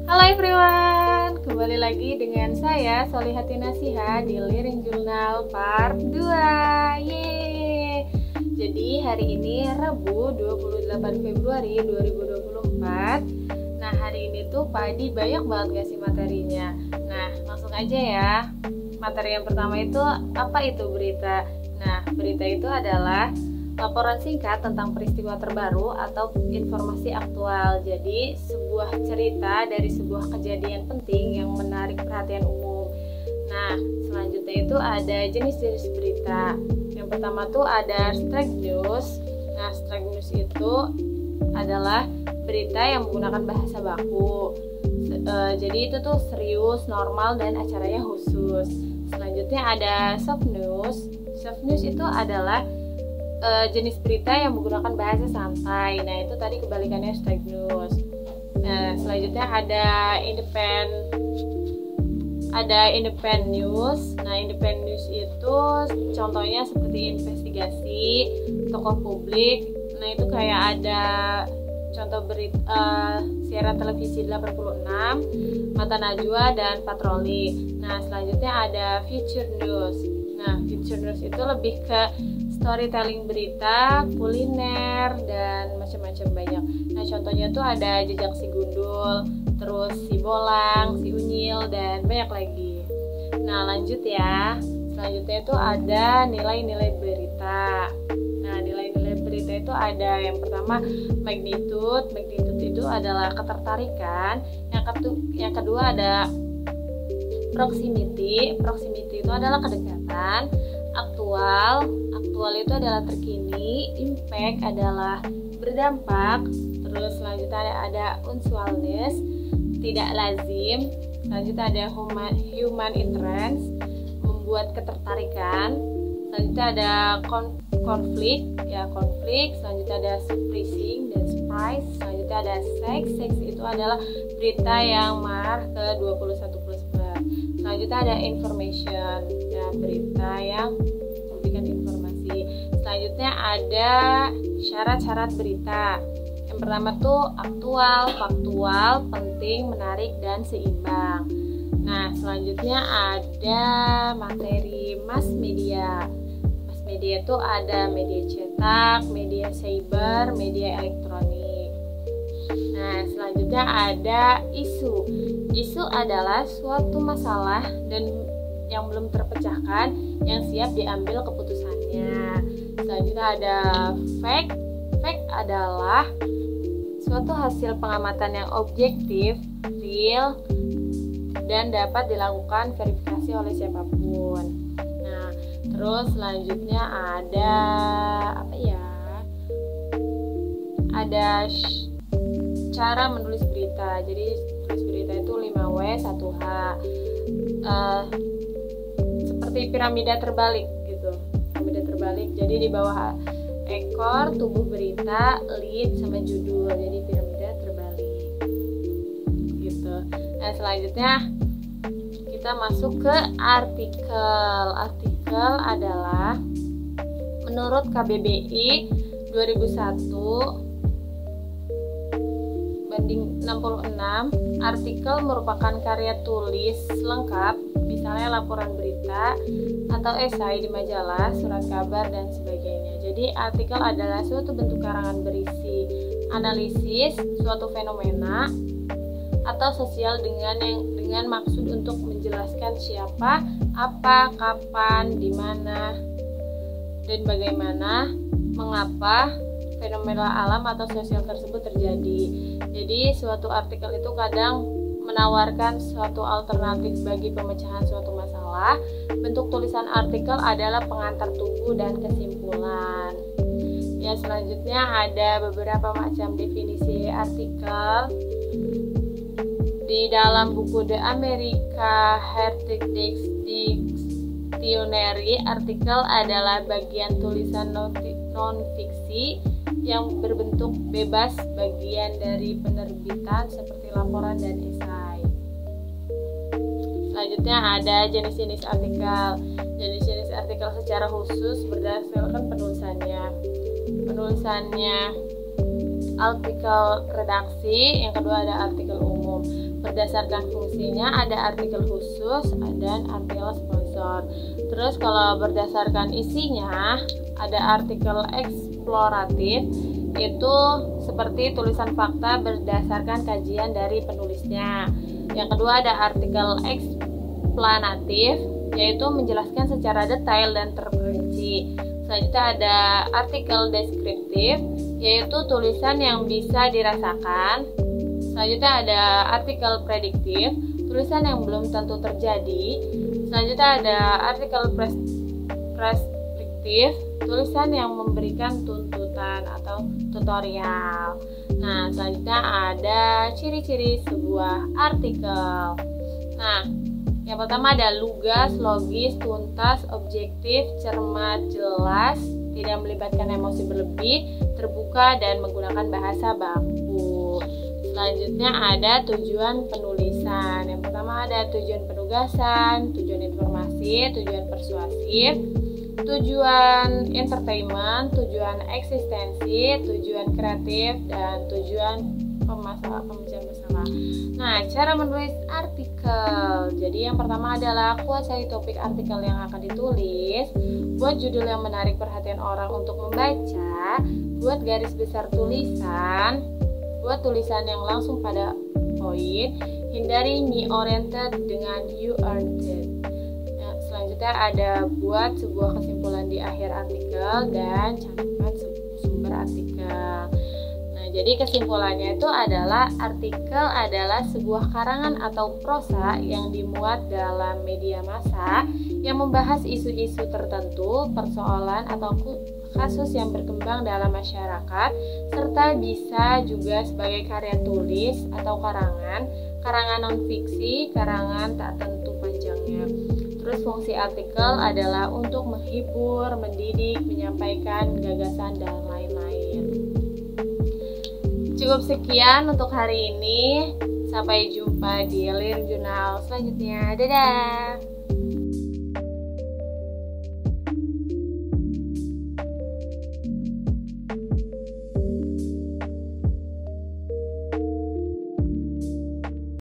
Halo everyone, kembali lagi dengan saya Solihati Nasiha di Liring Jurnal Part 2. Yeay. Jadi hari ini Rabu 28 Februari 2024. Nah hari ini tuh Pak Adi banyak banget ngasih materinya. Nah langsung aja ya. Materi yang pertama itu apa itu berita? Nah berita itu adalah laporan singkat tentang peristiwa terbaru atau informasi aktual. Jadi sebuah cerita dari sebuah kejadian penting yang menarik perhatian umum. Nah selanjutnya itu ada jenis-jenis berita. Yang pertama tuh ada strike news. Nah strike news itu adalah berita yang menggunakan bahasa baku. Jadi itu tuh serius, normal, dan acaranya khusus. Selanjutnya ada soft news. Soft news itu adalah jenis berita yang menggunakan bahasa santai. Nah itu tadi kebalikannya strike news. Nah selanjutnya ada independent news. Nah independent news itu contohnya seperti investigasi tokoh publik. Nah itu kayak ada contoh berita siaran televisi 86, Mata Najwa, dan Patroli. Nah selanjutnya ada feature news. Nah feature news itu lebih ke storytelling berita, kuliner, dan macam-macam banyak. Nah contohnya tuh ada jejak si gundul, terus si bolang, si unyil, dan banyak lagi. Nah lanjut ya. Selanjutnya itu ada nilai-nilai berita. Nah nilai-nilai berita itu ada yang pertama magnitude. Magnitude itu adalah ketertarikan. Yang kedua ada proximity. Proximity itu adalah kedekatan. Aktual itu adalah terkini. Impact adalah berdampak. Terus selanjutnya ada unusualness, tidak lazim. Selanjutnya ada human interest, membuat ketertarikan. Selanjutnya ada konflik. Selanjutnya ada surprising dan surprise. Selanjutnya ada sex itu adalah berita yang marah ke 21++. Selanjutnya ada information, ya berita yang memberikan informasi. Selanjutnya ada syarat-syarat berita. Yang pertama tuh aktual, faktual, penting, menarik, dan seimbang. Nah selanjutnya ada materi mass media. Mass media itu ada media cetak, media cyber, media elektronik. Nah selanjutnya ada isu. Isu adalah suatu masalah dan yang belum terpecahkan yang siap diambil keputusannya. Selanjutnya ada fact. Fact adalah suatu hasil pengamatan yang objektif, real, dan dapat dilakukan verifikasi oleh siapapun. Nah, terus selanjutnya ada apa ya? Ada cara menulis berita. Jadi tulis berita itu 5W 1H. Seperti piramida terbalik gitu. Piramida terbalik. Jadi di bawah ekor, tubuh berita, lead, sama judul. Jadi piramida terbalik gitu. Nah selanjutnya kita masuk ke artikel. Artikel adalah menurut KBBI 2001 banding 66, artikel merupakan karya tulis lengkap, misalnya laporan berita atau esai di majalah, surat kabar, dan sebagainya. Jadi artikel adalah suatu bentuk karangan berisi analisis suatu fenomena atau sosial dengan maksud untuk menjelaskan siapa, apa, kapan, di mana, dan bagaimana, mengapa fenomena alam atau sosial tersebut terjadi. Jadi suatu artikel itu kadang menawarkan suatu alternatif bagi pemecahan suatu masalah. Bentuk tulisan artikel adalah pengantar tubuh dan kesimpulan. Ya selanjutnya ada beberapa macam definisi artikel. Di dalam buku The American Heritage Dictionary, artikel adalah bagian tulisan non-fiksi yang berbentuk bebas, bagian dari penerbitan seperti laporan dan esai. Selanjutnya ada jenis-jenis artikel. Jenis-jenis artikel secara khusus berdasarkan penulisannya artikel redaksi, yang kedua ada artikel umum. Berdasarkan fungsinya ada artikel khusus dan artikel sponsor. Terus kalau berdasarkan isinya ada artikel eksploratif, itu seperti tulisan fakta berdasarkan kajian dari penulisnya. Yang kedua ada artikel eksplanatif, yaitu menjelaskan secara detail dan terperinci. Selanjutnya ada artikel deskriptif, yaitu tulisan yang bisa dirasakan. Selanjutnya ada artikel prediktif, tulisan yang belum tentu terjadi. Selanjutnya ada artikel preskriptif, tulisan yang memberikan tuntutan atau tutorial. Nah, selanjutnya ada ciri-ciri sebuah artikel. Nah, yang pertama ada lugas, logis, tuntas, objektif, cermat, jelas, tidak melibatkan emosi berlebih, terbuka, dan menggunakan bahasa baku. Selanjutnya ada tujuan penulisan. Yang pertama ada tujuan penugasan, tujuan informasi, tujuan persuasif, tujuan entertainment, tujuan eksistensi, tujuan kreatif, dan tujuan pemecahan masalah. Nah, cara menulis artikel. Jadi yang pertama adalah kuasai topik artikel yang akan ditulis, buat judul yang menarik perhatian orang untuk membaca, buat garis besar tulisan, buat tulisan yang langsung pada poin, hindari me-oriented dengan you-oriented. Nah, selanjutnya ada buat sebuah kesimpulan di akhir artikel dan cantumkan sumber artikel. Nah, jadi kesimpulannya itu adalah artikel adalah sebuah karangan atau prosa yang dimuat dalam media massa yang membahas isu-isu tertentu, persoalan atau kasus yang berkembang dalam masyarakat, serta bisa juga sebagai karya tulis atau karangan non-fiksi, karangan tak tentu panjangnya. Terus fungsi artikel adalah untuk menghibur, mendidik, menyampaikan gagasan, dan lain-lain. Cukup sekian untuk hari ini. Sampai jumpa di Liring Jurnal selanjutnya. Dadah!